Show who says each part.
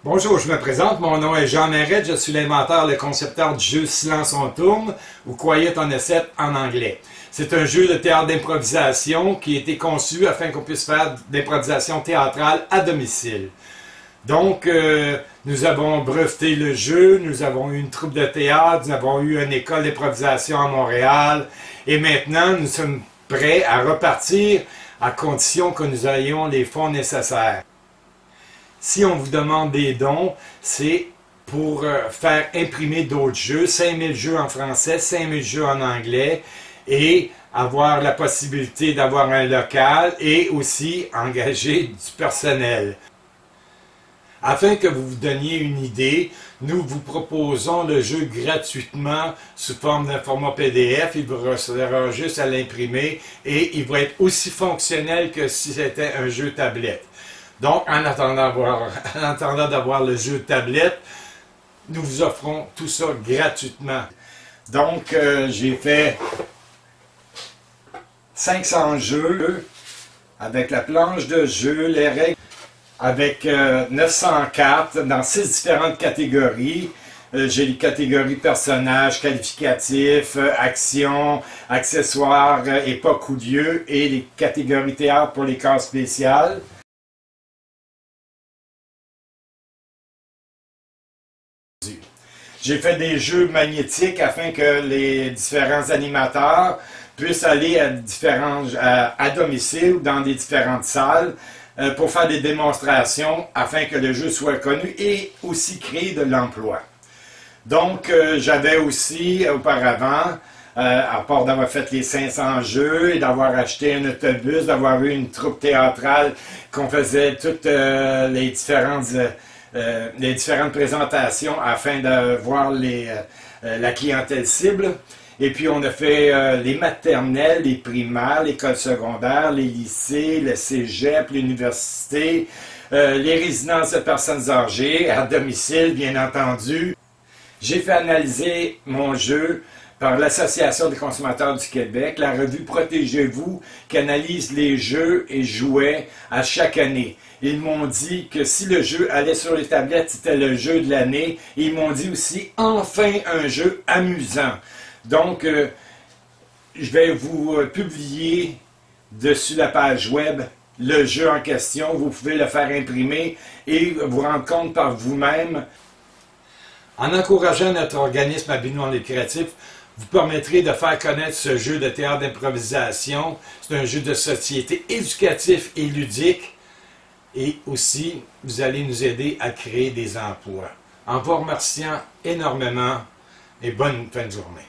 Speaker 1: Bonjour, je me présente, mon nom est Jean Mairette, je suis l'inventeur et le concepteur du jeu Silence on tourne, ou Quiet on a Set en anglais. C'est un jeu de théâtre d'improvisation qui a été conçu afin qu'on puisse faire d'improvisation théâtrale à domicile. Donc, nous avons breveté le jeu, nous avons eu une troupe de théâtre, nous avons eu une école d'improvisation à Montréal, et maintenant nous sommes prêts à repartir à condition que nous ayons les fonds nécessaires. Si on vous demande des dons, c'est pour faire imprimer d'autres jeux, 5000 jeux en français, 5000 jeux en anglais, et avoir la possibilité d'avoir un local et aussi engager du personnel. Afin que vous vous donniez une idée, nous vous proposons le jeu gratuitement sous forme d'un format PDF. Il vous restera juste à l'imprimer et il va être aussi fonctionnel que si c'était un jeu tablette. Donc, en attendant d'avoir le jeu tablette, nous vous offrons tout ça gratuitement. Donc, j'ai fait 500 jeux avec la planche de jeu, les règles, avec 900 cartes dans 6 différentes catégories. J'ai les catégories personnages, qualificatifs, actions, accessoires, époque ou lieu, et les catégories théâtre pour les cases spéciales. J'ai fait des jeux magnétiques afin que les différents animateurs puissent aller à domicile ou dans des différentes salles pour faire des démonstrations afin que le jeu soit connu et aussi créer de l'emploi. Donc, j'avais aussi auparavant, à part d'avoir fait les 500 jeux et d'avoir acheté un autobus, d'avoir eu une troupe théâtrale qu'on faisait toutes les différentes présentations afin de voir la clientèle cible. Et puis on a fait les maternelles, les primaires, l'école secondaire, les lycées, le cégep, l'université, les résidences de personnes âgées, à domicile bien entendu. J'ai fait analyser mon jeu par l'Association des consommateurs du Québec, la revue Protégez-vous, qui analyse les jeux et jouets à chaque année. Ils m'ont dit que si le jeu allait sur les tablettes, c'était le jeu de l'année. Et ils m'ont dit aussi, enfin, un jeu amusant. Donc, je vais vous publier dessus la page web le jeu en question. Vous pouvez le faire imprimer et vous rendre compte par vous-même. En encourageant notre organisme à but non lucratif, vous permettrez de faire connaître ce jeu de théâtre d'improvisation. C'est un jeu de société éducatif et ludique. Et aussi, vous allez nous aider à créer des emplois. En vous remerciant énormément et bonne fin de journée.